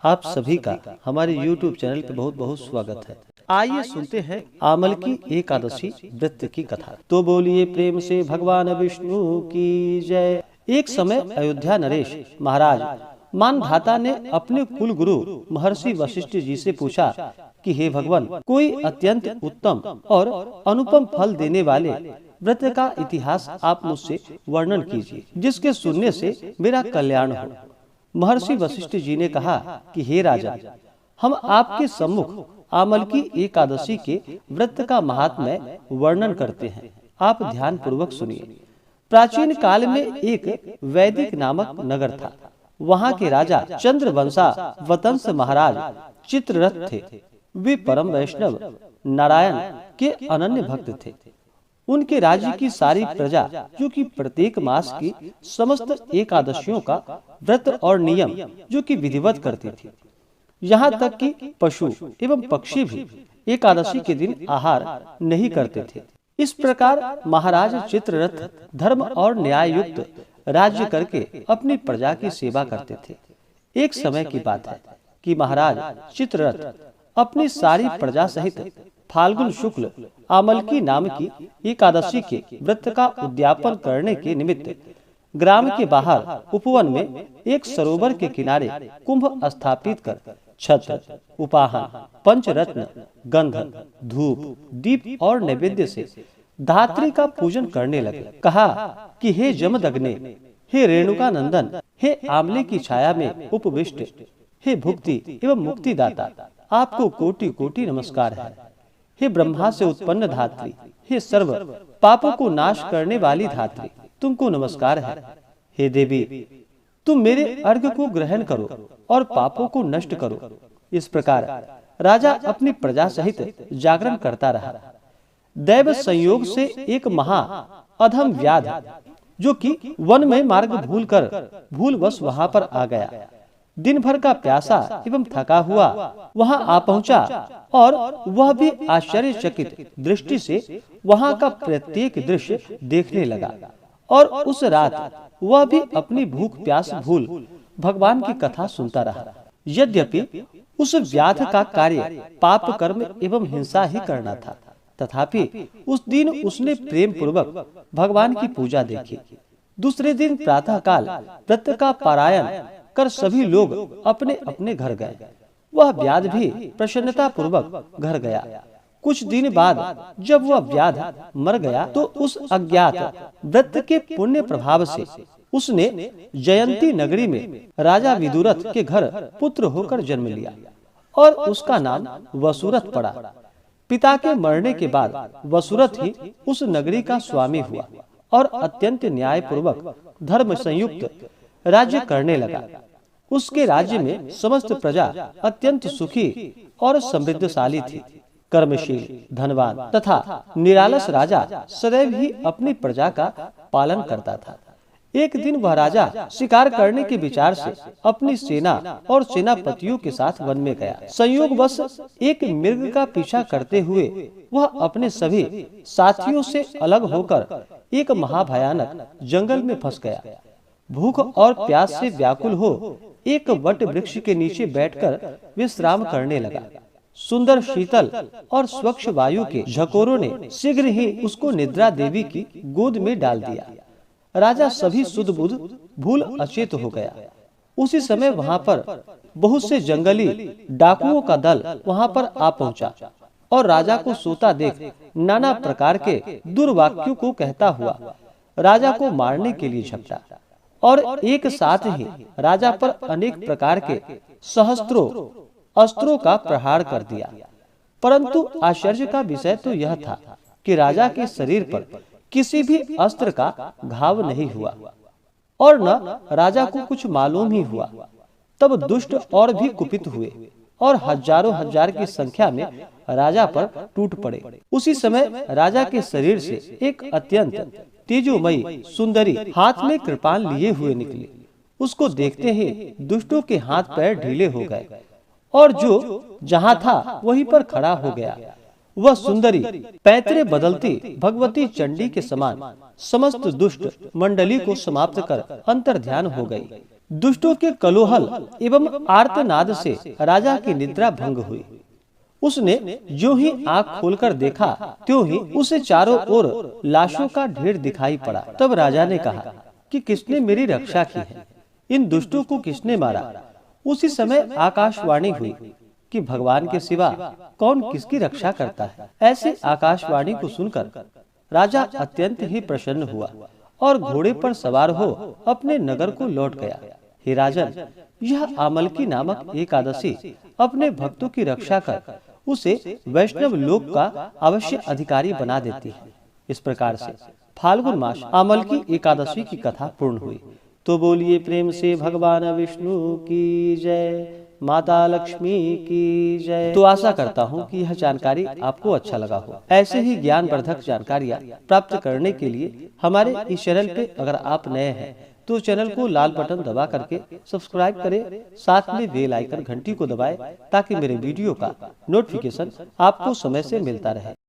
आप सभी का हमारे YouTube चैनल पे बहुत बहुत स्वागत है। आइए सुनते हैं आमल की एकादशी व्रत की कथा। तो बोलिए प्रेम से भगवान विष्णु की जय। एक समय अयोध्या नरेश महाराज मानधाता ने अपने कुल गुरु महर्षि वशिष्ठ जी से पूछा कि हे भगवान, कोई अत्यंत उत्तम और अनुपम फल देने वाले व्रत का इतिहास आप मुझसे वर्णन कीजिए, जिसके सुनने से मेरा कल्याण हो। महर्षि वशिष्ठ जी ने कहा कि हे राजा, हम आपके सम्मुख आमल की एकादशी के व्रत का महात्म्य वर्णन करते हैं। आप ध्यान पूर्वक सुनिए। प्राचीन काल में एक वैदिक नामक नगर था। वहाँ के राजा चंद्रवंशा वतंस महाराज चित्ररथ थे। वे परम वैष्णव नारायण के अनन्य भक्त थे। उनके राज्य की सारी प्रजा, जो कि प्रत्येक मास की समस्त एकादशियों का व्रत और नियम जो कि विधिवत करती थी, यहाँ तक कि पशु एवं पक्षी भी एकादशी के दिन आहार नहीं करते थे। इस प्रकार महाराज चित्ररथ धर्म और न्याय युक्त राज्य करके अपनी प्रजा की सेवा करते थे। एक समय की बात है कि महाराज चित्ररथ अपनी सारी प्रजा सहित फाल्गुन शुक्ल आमलकी नाम की एकादशी के व्रत का उद्यापन करने के निमित्त ग्राम के बाहर उपवन में एक सरोवर के किनारे कुंभ स्थापित कर छत्र, उपाहन, पंचरत्न, गंध, धूप, दीप और नैवेद्य से धात्री का पूजन करने लगे। कहा कि हे जमदग्ने, हे रेणुका नंदन, हे आमले की छाया में उपविष्ट, हे भुक्ति एवं मुक्तिदाता, आपको कोटि कोटि नमस्कार है। हे ब्रह्मा से उत्पन्न धात्री, हे सर्व पापों को नाश करने वाली धात्री, तुमको नमस्कार है। हे देवी, तुम मेरे अर्घ्य को ग्रहण करो और पापों को नष्ट करो। इस प्रकार राजा अपनी प्रजा सहित जागरण करता रहा। दैव संयोग से एक महा अधम व्याध, जो कि वन में मार्ग भूलवश वहां पर आ गया, दिन भर का प्यासा एवं थका हुआ वहां आ पहुंचा और वह भी आश्चर्यचकित दृष्टि से वहां का प्रत्येक दृश्य देखने लगा। और उस रात वह भी अपनी भूख प्यास भूल भगवान की कथा सुनता रहा। यद्यपि उस व्याध का कार्य पाप कर्म एवं हिंसा ही करना था, तथापि उस दिन उसने प्रेम पूर्वक भगवान की पूजा देखी। दूसरे दिन प्रातः काल व्रत का पारायण कर सभी लोग अपने अपने घर गए। वह व्याध भी प्रसन्नता पूर्वक घर गया। कुछ दिन बाद जब वह व्याध मर गया, तो उस अज्ञात व्रत के पुण्य प्रभाव से उसने जयंती नगरी में राजा विदुरथ के घर पुत्र होकर जन्म लिया और उसका नाम वसुरथ पड़ा। पिता के मरने के बाद वसुरथ ही उस नगरी का स्वामी हुआ और अत्यंत न्याय पूर्वक धर्म संयुक्त राज्य करने लगा। उसके राज्य में समस्त प्रजा अत्यंत सुखी और समृद्धशाली थी। कर्मशील, धनवान तथा निरालस राजा सदैव ही अपनी प्रजा का पालन करता था। एक दिन वह राजा शिकार करने के विचार से अपनी सेना और सेनापतियों के साथ वन में गया। संयोगवश एक मृग का पीछा करते हुए वह अपने सभी साथियों से अलग होकर एक महाभयानक जंगल में फंस गया। भूख और प्यास से व्याकुल हो एक वट वृक्ष के नीचे बैठकर विश्राम करने लगा। सुंदर शीतल और स्वच्छ वायु के झकोरों ने शीघ्र ही उसको निद्रा देवी की गोद में डाल दिया। राजा सभी सुध बुध भूल अचेत हो गया। उसी समय वहां पर बहुत से जंगली डाकुओं का दल वहां पर आ पहुंचा और राजा को सोता देख नाना प्रकार के दुर्वाक्यों को कहता हुआ राजा को मारने के लिए झपटा और एक साथ ही राजा पर अनेक प्रकार के सहस्त्रों अस्त्रों का प्रहार कर दिया। परंतु आश्चर्य का विषय तो यह था कि राजा के शरीर पर किसी भी अस्त्र का घाव नहीं हुआ और न राजा को कुछ मालूम ही हुआ। तब दुष्ट और भी कुपित हुए और हजारों हजार की संख्या में राजा पर टूट पड़े। उसी समय राजा के शरीर से एक अत्यंत तेजोमयी सुंदरी हाथ में कृपाण लिए हुए निकली। उसको देखते ही दुष्टों के हाथ पैर ढीले हो गए और जो जहां था वहीं पर खड़ा हो गया। वह सुंदरी पैतरे बदलती भगवती चंडी के समान समस्त दुष्ट मंडली को समाप्त कर अंतर ध्यान हो गई। दुष्टों के कलोहल एवं आर्तनाद से राजा की निद्रा भंग हुई। उसने जो ही आंख खोलकर देखा त्यों ही उसे चारों ओर लाशों का ढेर दिखाई पड़ा। तब राजा ने कहा कि किसने मेरी रक्षा की है, इन दुष्टों को किसने मारा। उसी समय आकाशवाणी हुई कि भगवान के सिवा कौन किसकी रक्षा करता है। ऐसे आकाशवाणी को सुनकर राजा अत्यंत ही प्रसन्न हुआ और घोड़े पर सवार हो अपने नगर को लौट गया। हे राजन, यह आमलकी नामक एकादशी अपने भक्तों की रक्षा कर उसे वैष्णव लोक का अवश्य अधिकारी बना देती है। इस प्रकार से फाल्गुन मास आमलकी एकादशी की कथा पूर्ण हुई। तो बोलिए प्रेम से भगवान विष्णु की जय, माता लक्ष्मी की जय। तो आशा करता हूँ कि यह जानकारी आपको अच्छा लगा हो। ऐसे ही ज्ञानवर्धक जानकारियाँ प्राप्त करने के लिए हमारे इस चैनल पे अगर आप नए हैं तो चैनल को लाल बटन दबा करके सब्सक्राइब करें, साथ में बेल आइकन घंटी को दबाएं ताकि मेरे वीडियो का नोटिफिकेशन आपको समय से मिलता रहे।